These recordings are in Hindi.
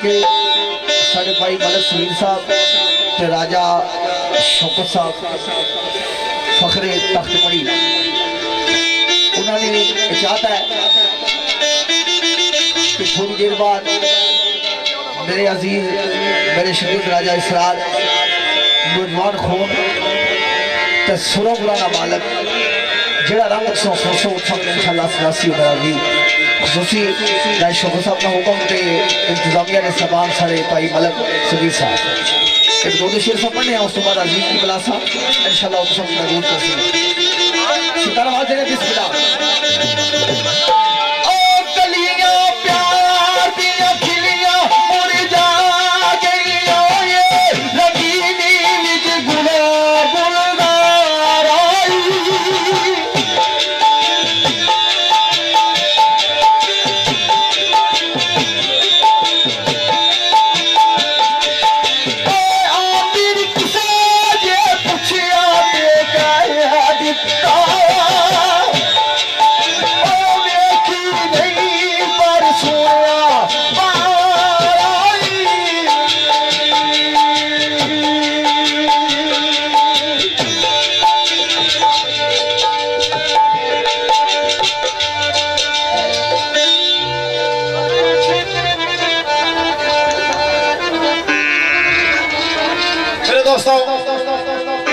क्योंकि साढ़े भाई मलक सुनील साहब ते राजा शौकत साहब फखरे तख्त पड़ी उन्होंने चाहता है कि थोड़ी देर बाद मेरे अजीज मेरे शरीफ राजा इसरार नौजवान खून ते सुरों बुलाना मालक जड़ा रंग सौ इंशाल्लाह सरासी मेरा भी खुसूसी राय शौकत साहब का हुक्म थे इंतजामिया ने सबान सारे भाई मलक सुनील साहब एक दो शेर सब पढ़ने उस बाद अजीज की बला साहब इंशाल्लाह सब मजबूत कर सितारा आवाज देने बिस्मिल्लाह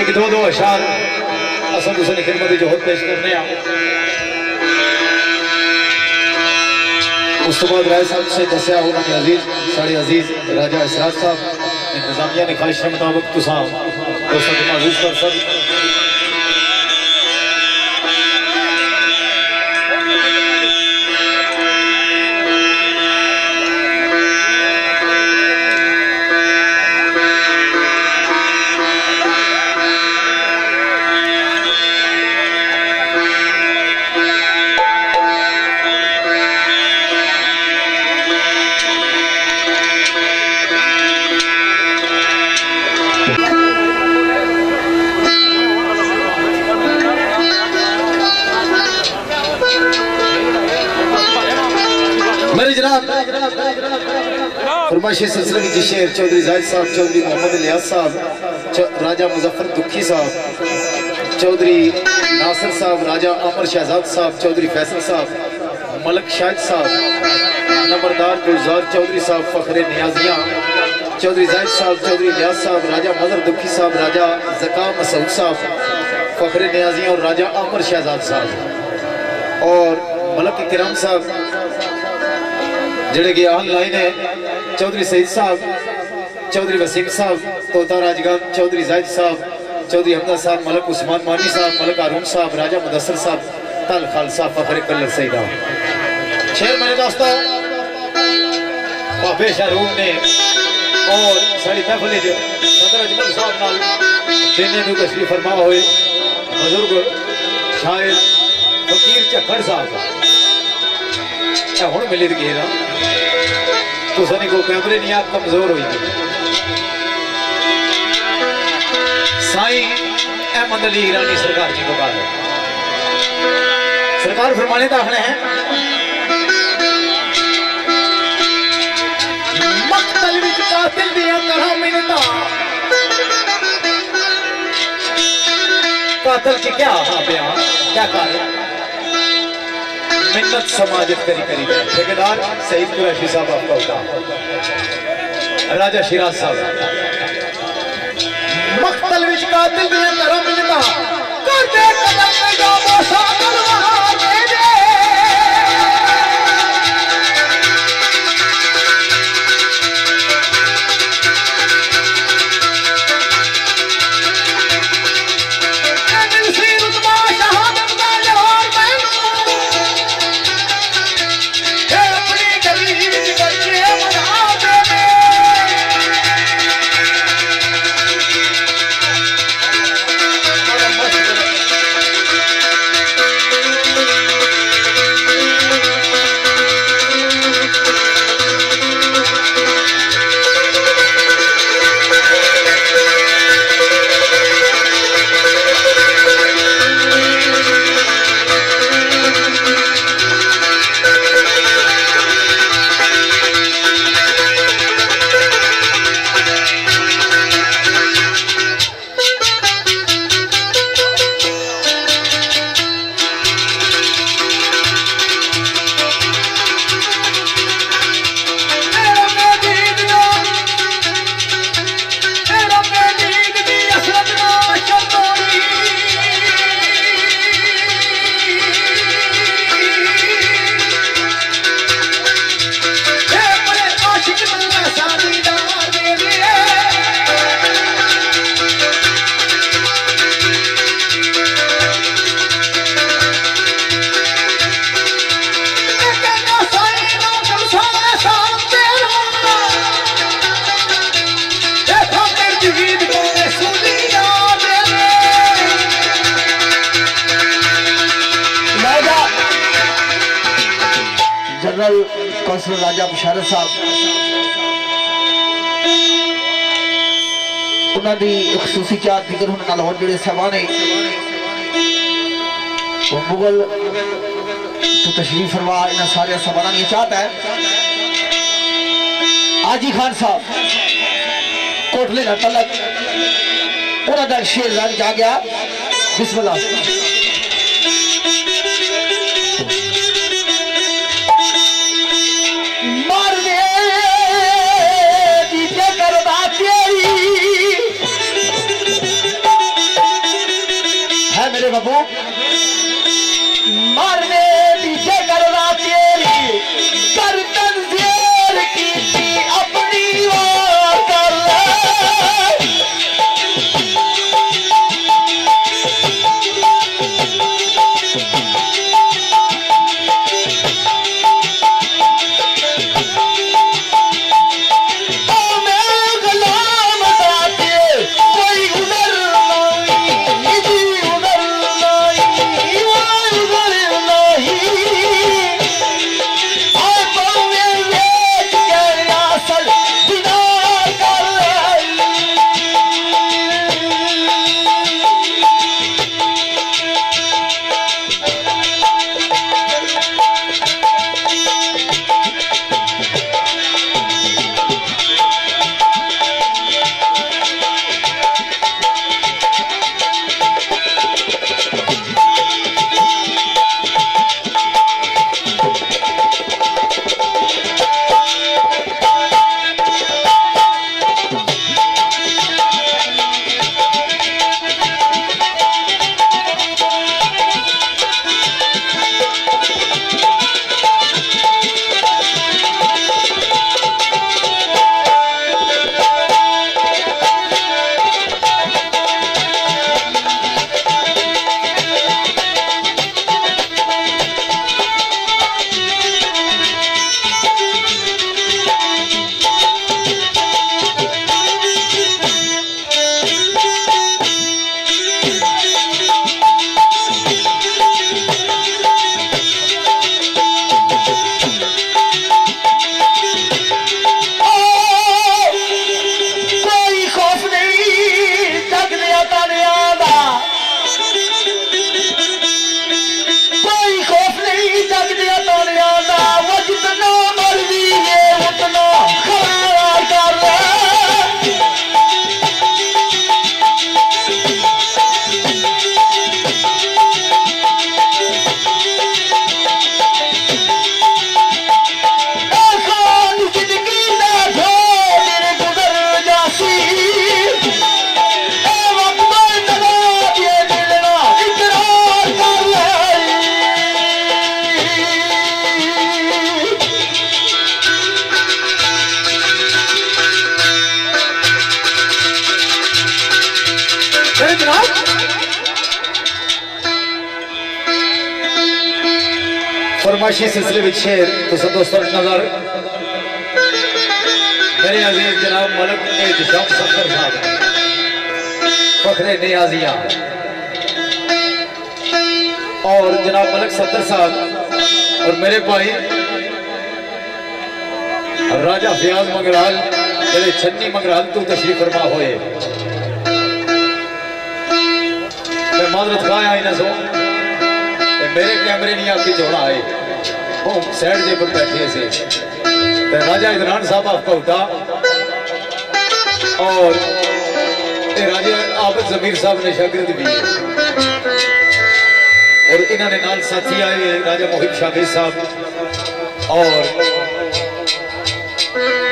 एक दो अशार असल दूसरी खिदमत जो पेश करने उस बाद राय साहब से दसिया उन्होंने अजीज साढ़े अजीज राजा इसरार साहब इंतजामिया ने ख्वाहिश के मुताबिक तुसा दोस्तों को महसूस कर सब फरमाइश सिलसिले की शेर चौधरी जाहिद साहब चौधरी मोहम्मद लियाज साहब राजा मुजफ्फर दुखी साहब चौधरी नासिर साहब राजा अमर शहजाद साहब चौधरी फैसल साहब मलक शाहिद साहब नंबरदार गुलजार चौधरी साहब फखरे नियाजिया चौधरी जाहिद साहब चौधरी लियाज साहब राजा मजर दुखी साहब राजा जका मसूद साहब फखरे नियाजिया और राजा अमर शहजाद साहब और मलक इकराम साहब जड़े कि ऑनलाइन है चौधरी सईद साहब चौधरी वसीम साहब तोता राजगढ़ चौधरी जाहिद साहब चौधरी हमदा साहब मलक उस्मान मानी साहब मलक हारून साहब राजा मुदस्सर साहब तल खालसा फखरे कलर सईदा शेर मेरे दोस्तों बाबे शाहरुख ने और साड़ी महफिल सदर अजमल साहब नाल देने को तशरीफ फरमा हुए बुजुर्ग शायर फकीर झक्कड़ साहब हुण मिली गए ना तो सनी को कैमरे नहीं आप कमजोर हुई साईं अहमद अली ईरानी सरकार जी को बात है सरकार फरमाने दाखले हैं मक्तल विच कातिल दिया तरह मिन्नता कातिल की क्या बयान क्या कारण मिन्नत समाजत करी करी ठेकेदार सईद कुरैशी साहब आपका होता राजा शिराज साहब मक्तल विच कातिल दिया तरह मिन्नता कर दे कदम में जा बोसा करवा दे दे कौंसलर राजा बशारत साहब उन्होंने खसूसी चार दिगर होने नाल होर जिहड़े साहबान ने मुगल तो तशरीफ फरमा इन सारे साहबाना की चाहत है। आजी खान साहब कोटले का तलक उन्होंने शेर रंग जा गया बिस्मिल्लाह। मेरे बाबू मारने पीछे करना तेरी गर्दन शेर की अपनी वार कर फरमाइशी सिलसिले में शेर तो सब दोस्तों नजर मेरे अजीज जनाब मलक एहतशाम सफर साहब फखरे नियाजिया और जनाब मलक सफर साहब और मेरे भाई राजा फयाज मंगराल मेरे छन्नी मंगराल तू तशरीफ फरमा होए मैं माजरत खाया ही ना सो मेरे कैमरे नहीं आपकी जोड़ा है वो साइड जे पर बैठे से राजा इमरान साहब आपका उठा और राजा आबद जमीर साहब ने शागिर्द भी है और इन्होंने नाल साथी आए राजा मोहित शागिर साहब और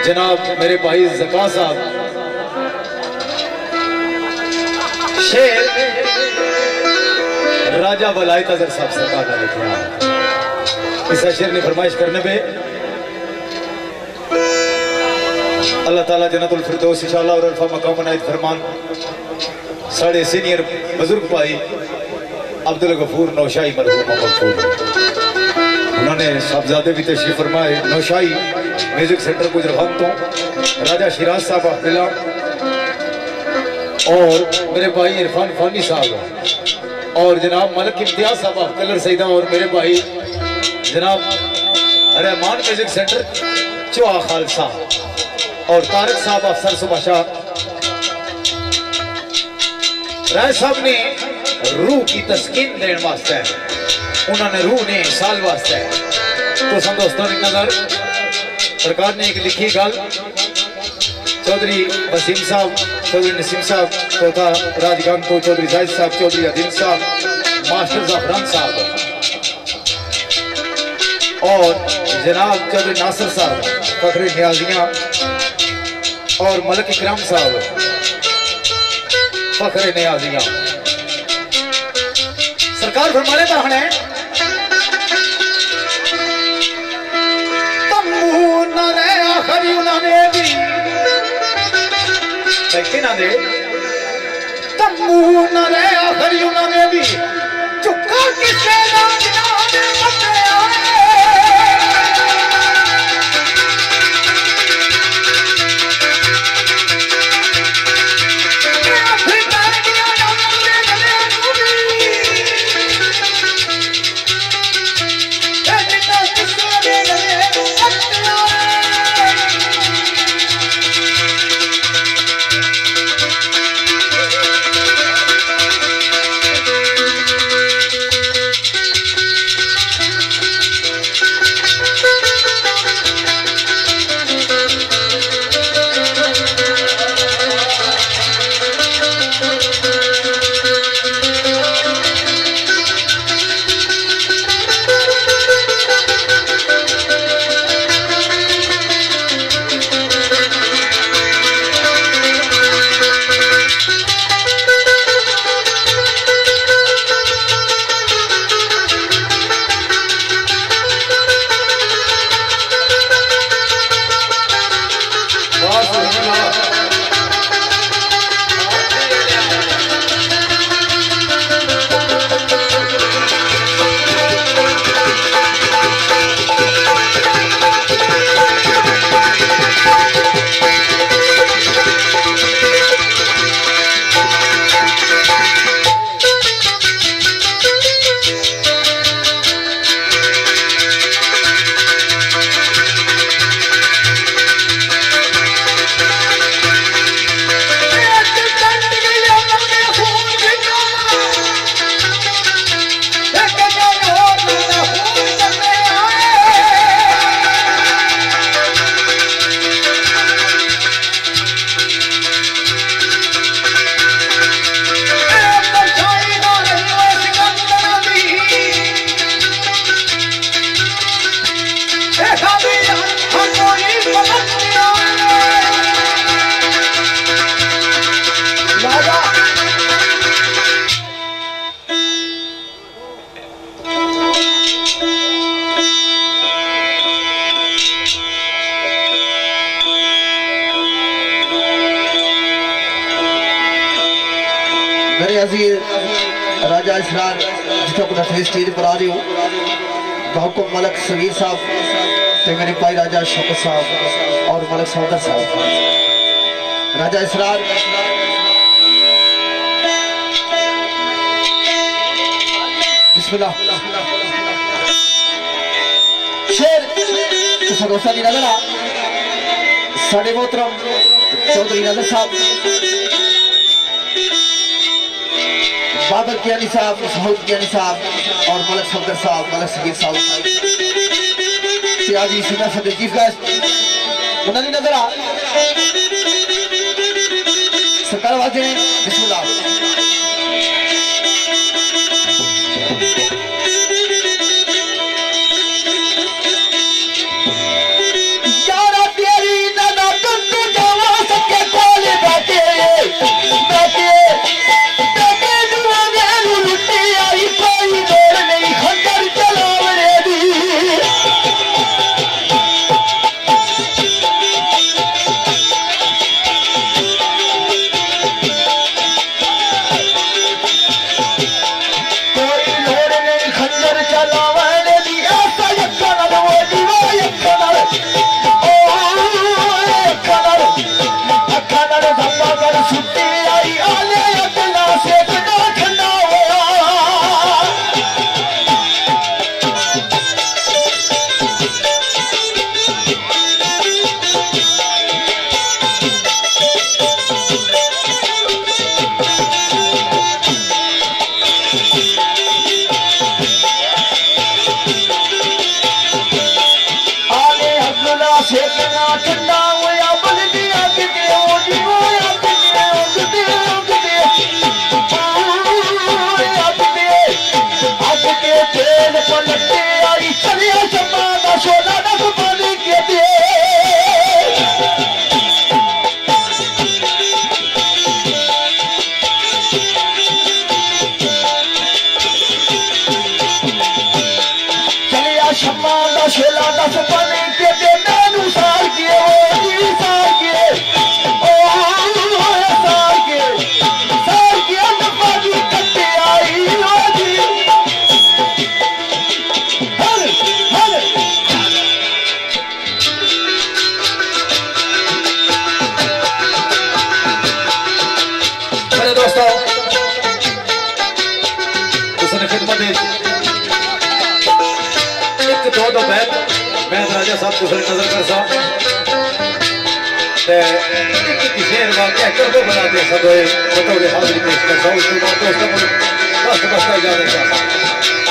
जनाब मेरे भाई जका साहब शेर राजा वलायत अजहर साहब सरकार ने लिखा इस शेर ने फरमाइश करने पे अल्लाह ताला जन्नतुल फिरदौस इंशाअल्लाह और अल्फा मकाम नायत फरमान साढ़े सीनियर बुजुर्ग भाई अब्दुल गफूर नौशाई मरहूम मकबूल उन्होंने साहबजादे भी तशरीफ फरमाए नौशाई म्यूजिक सेंटर गुजरवान तो राजा शिराज साहब अब्दुल्ला और मेरे भाई इरफान फानी साहब और जनाब मलक इम्तियाज साहब कलर सईदा और मेरे भाई जनाब रहमान म्यूजिक सेंटर चौहा खालसा और तारक साहब अफसर सुबह राय साहब ने रूह की तस्कीन देने वास्ते उन्होंने रूह ने साल वास्ते तो सब दोस्तों की नजर सरकार ने एक लिखी गल चौधरी वसीम साहब, चौधरी नसीम साहब, चौथा राजकांत चौधरी जाहिद साहब, चौधरी अदील साहब, मास्टर जाफरान साहब और जनाब चौधरी नासिर साहब, फखरे नियाजियां और मलिक इकराम साहब, फखरे नियाजियां। सरकार फरमाने है ना दे तम्बू न रे आखिरी उन्होंने भी चुका किसे ना राजा इसरार जितों को स्टेज पर आ रही हूँ बहुकुम मलक सगीर साहब तो मेरे भाई राजा शौकत साहब और मलक सौदर साहब। राजा इसरार बिस्मिल्लाह शेर सरोसा की नजर आ साढ़े मोहतरम चौधरी नजर साहब, बाबर कियानी साहब, महमूद कियानी साहब और मलक सफदर साहब, मलक सगीर साहब सियाजी सीना सदर चीफ गेस्ट उन्होंने नजर आ सरकार वाजे बिस्मिल्लाह।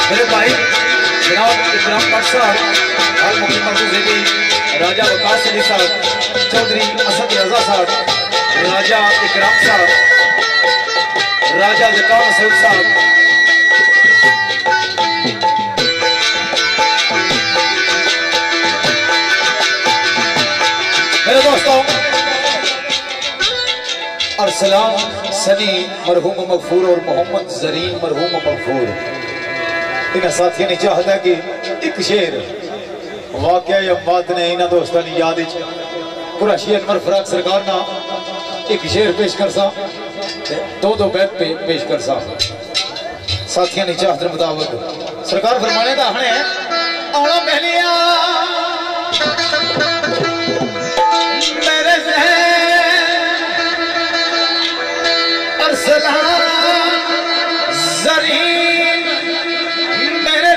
मेरे भाई जनाब इकराम भट्ट साहब, हाल मुख्यमंत्री ज़ेबी, राजा वकास अली साहब, चौधरी असद रजा साहब, राजा इकराम साहब, राजा ज़का मसूद साहब, मेरे दोस्तों अरसलान सनी मरहूम मगफूर और मोहम्मद जरीन मरहूम मगफूर, इन साथियों ने चाहता कि एक शेर वाकया या बात ने इन्होंने दोस्तों की याद कुरैशी अनवर फराक सरकार ना एक शेर पेश कर सा, दो बैत पेश कर सा। साथियों ने चाहत मुताबिक सरकार फरमाने का हने आना पहलिया मेरे जरीन मेरे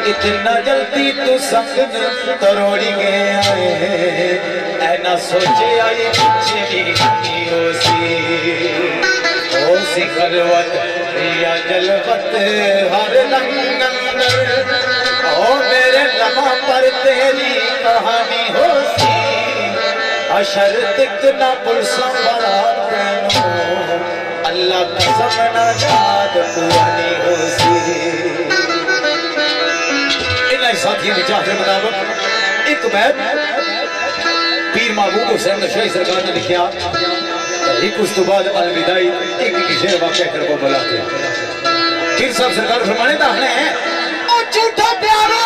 इतना जल्दी तू संग तरोड़ी गया है, ऐना सोचे आई ओ सी खलवत या जलवत हर लंगंदर, ओ मेरे लम्हा पर तेरी कहानी हो सी, अशर तिकना पुरसा बड़ा अल्लाह कसम ना याद पुरानी हो सी। साथियों ने चाहते मुताबिक एक बैत पीर महबूब हुसैन नशई सरकार ने लिखा, एक उस तो बाद अलविदाई एक शेर वाक़या कर को बुलाते पीर साहब सरकार फरमाने का है ओ झूठा प्यारो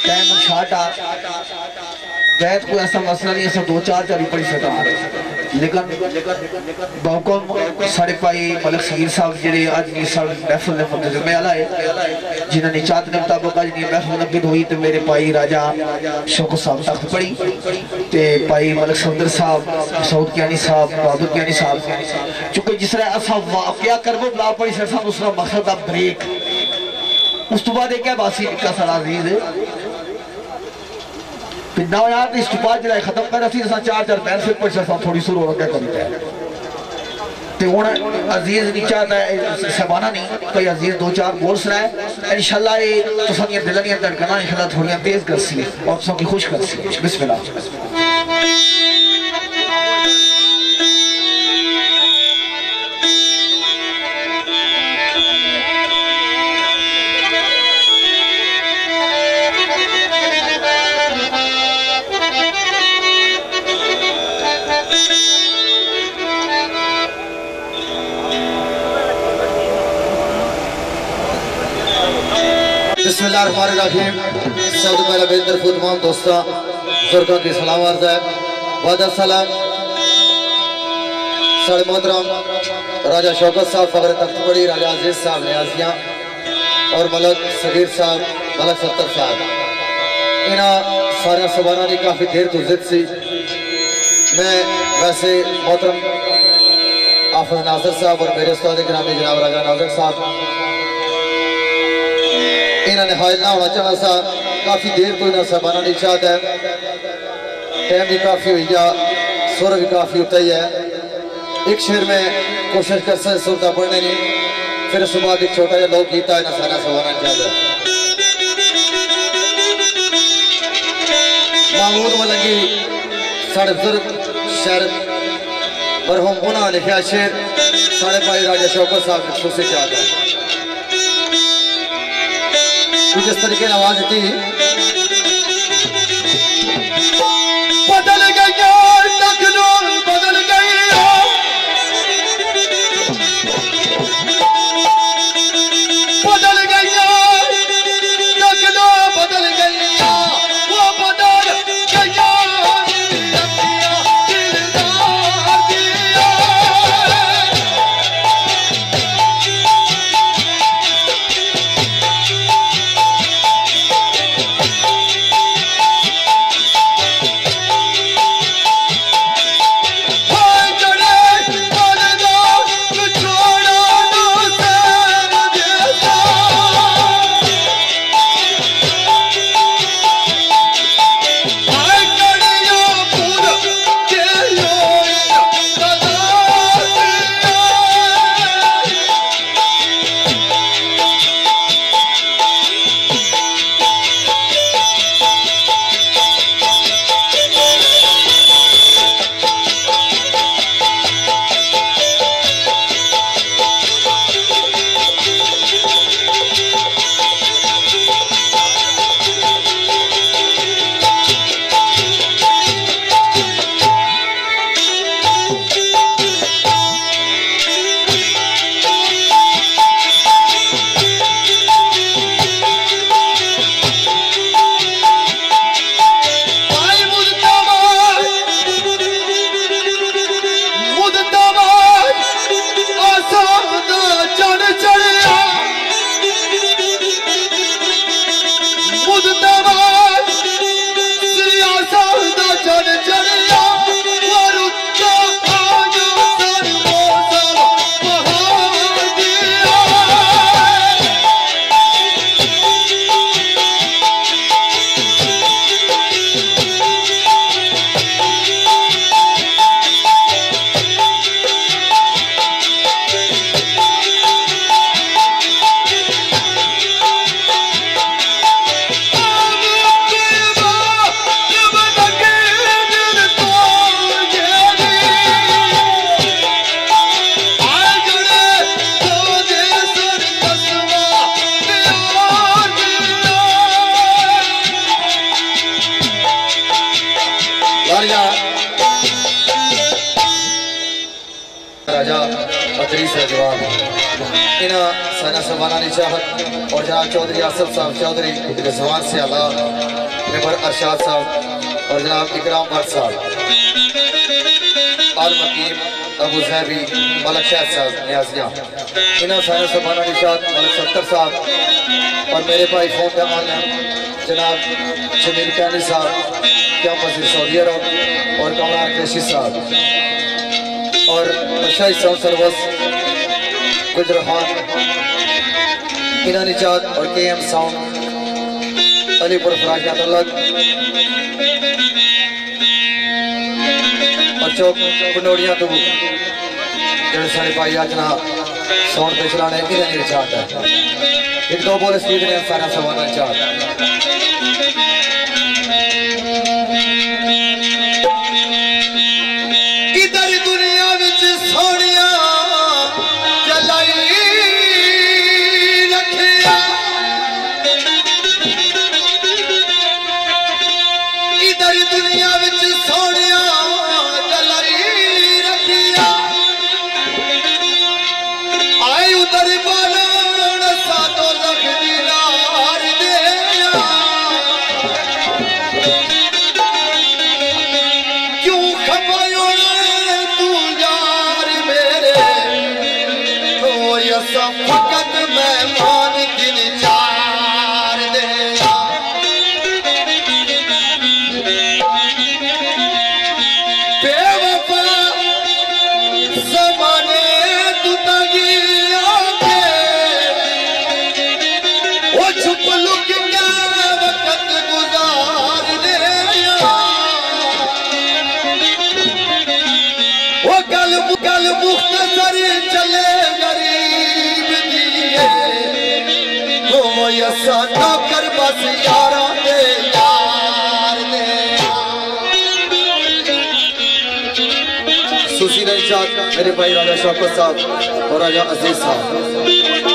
टाइम शार्ट आ बैत कोई ऐसा मसला नहीं ऐसा 2-4 चार पढ़ी सकता लेकिन बहुकम साढ़े भाई मलक सगीर साहब जेडे अज महफिल ने मुंतजमे आला है जिन्होंने चाहत के मुताबिक अज महफिल नकद हुई तो मेरे भाई राजा शौकत साहब तख्त पढ़ी तो भाई मलक सफदर साहब सऊद कियानी साहब बहादुर कियानी साहब चूंकि जिस तरह असा वाकया करबो बुला पढ़ी सा उस मकसद का ब्रेक उस तो बाद एक बासी निका सारा अजीज ना यार इस बाद जो खत्म कर असी 4-4 पैसे पैसा थोड़ी शुरू हो गया कभी ते हुन अजीज नहीं चाहता है शबाना नहीं कोई अजीज 2-4 बोल सुनाए इंशाल्लाह ये तुसा दी दिल दी धड़कना इंशाल्लाह थोड़ी तेज कर सी और तुसा की खुश कर सी बिस्मिल्लाह। बिस्मिल्लाहिर्रहमानिर्रहीम। सबसे पहले बेहतर खुद तमाम दोस्तों बुजुर्गों की सलाम अर्ज़ है। बाद सलाम साढ़े मोहतरम राजा शौकत साहब फखर तख्त पढ़ी राजा अजीज साहब न्याजियाँ और मलक सगीर साहब मलक सत्तर साहब इन्हों सारे सबाना की काफ़ी देर तो जिद सी। मैं वैसे मोहतरम आफज नासिर साहब और मेरे उस्ताद गिरामी जनाब राजा नासिर साहब इन्होंने हाजिर ना होना चाहना सा काफ़ी देर तो इन्होंने सबाना नहीं चाहता है टाइम भी काफ़ी हुई गया सुर भी काफ़ी होता ही है। एक शेर में कोशिश कर सकते सुरता पढ़ने नहीं फिर उसके बाद एक छोटा जहा लोग गीता इन्हें सारा सबाना चाहता है। महमूद मलंगी साढ़े बुजुर्ग शहर मरहूम उन्होंने लिखा शेर साढ़े भाई राजा शौकत साहब ने खुशी चाहता है जिस तरीके आवाज थी बदल गया बदल गया बदल गया बदल गया वो बदल गया बदरी से जवाब इना साना सवाना ने चाहत और जनाब चौधरी आसफ साहब चौधरी रिजवान से आला मेंबर अरशाद साहब और जनाब इकराम भट्ट साहब आल मकीम अबू जैबी मलक शाह साहब नियाजिया इना साना सवाना ने चाहत मलक सत्तर साहब और मेरे भाई फोन का मालिक जनाब जमील कैनी साहब कैंपस सऊदी अरब और कमरान कृषि साहब और शाही साउंड सर्विस गुजर खान इना निजात और KM साउंड अलीपुर फराजात अलग और चौक पुनोड़िया तो जो सारे भाई आजना साउंड पे चलाने इना निजात है एक दो बोले स्पीड ने सारा सवाना निजात मेरे भाई राजा शौकत साहब और राजा अजीज साहब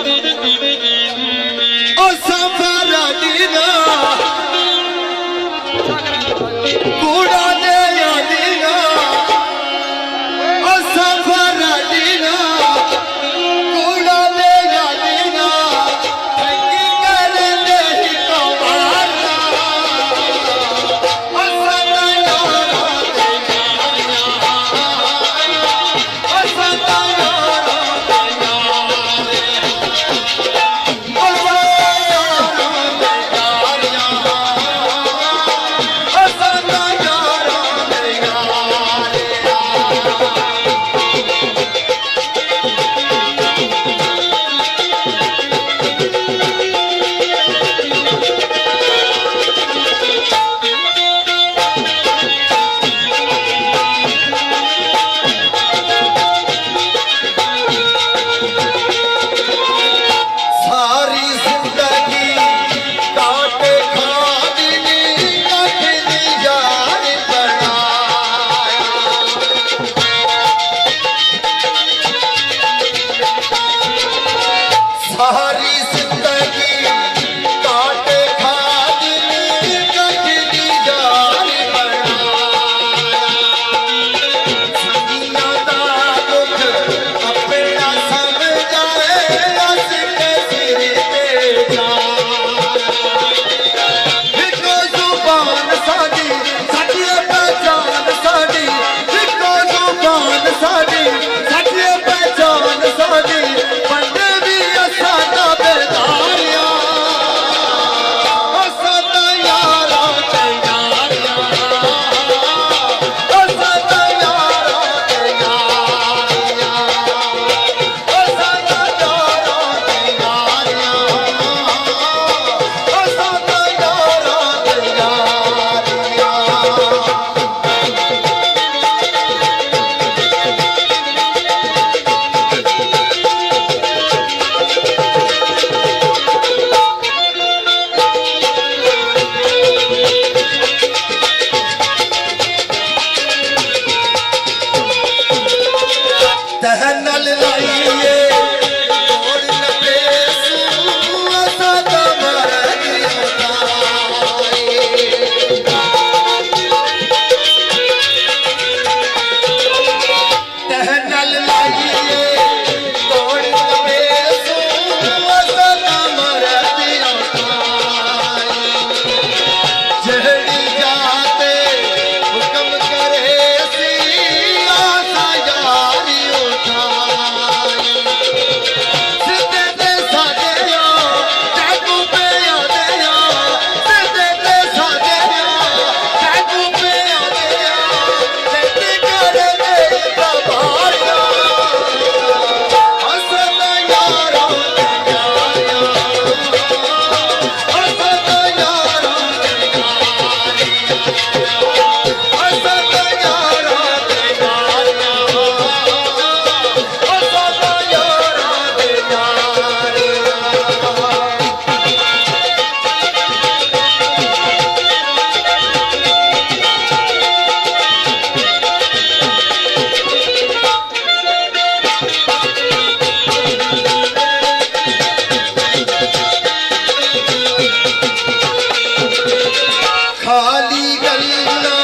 खाली गल्ला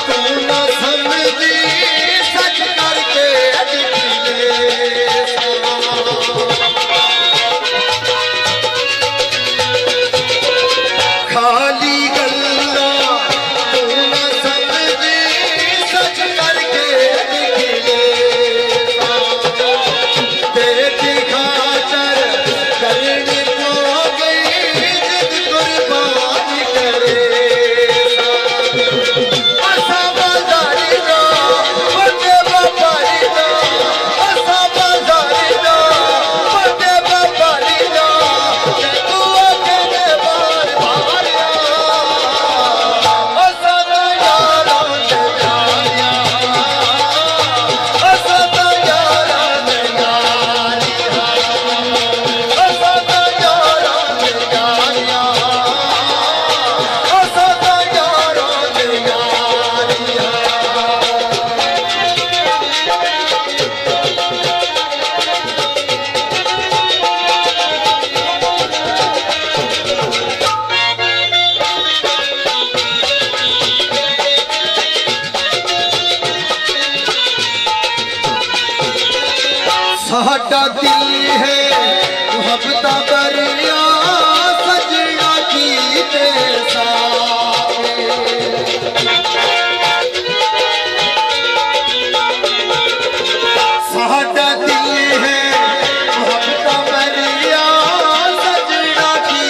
तू ना समझी सच करके खाली गल्ला तू ना समझी सच करके तेरी खातर करनी को गई जिद कुर्बान करे असा बाजारी दा बड़े व्यापारी दा असा बाजारी दा बड़े व्यापारी दा तू आके ने बार बार असा दा यारा ते यारिया असा दा यारा ते यारिया असा दा यारा ते यारिया असा दा यारा ते यारिया साडा दिल है मोहब्बत करिया सजना की साडा दिल है मोहब्बत करिया सजना की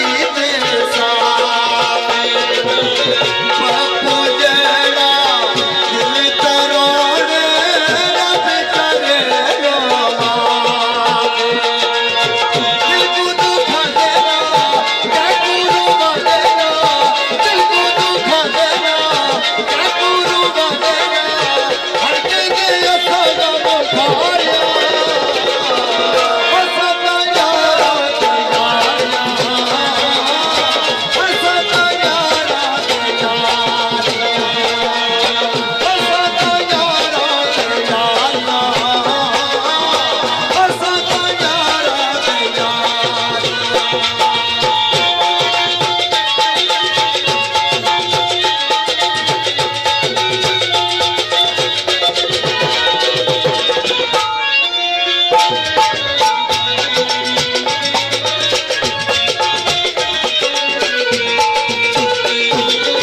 बापू जड़ा दिल तरोड़े रब करे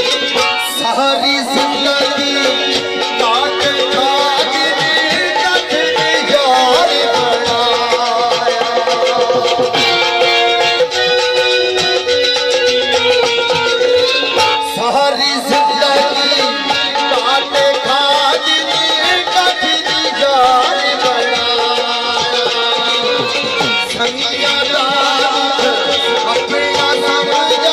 सारी जिंदगी काट खाट यार बनाया सारी जिंदगी काट खाट यार बनाया संगिया अपना समझ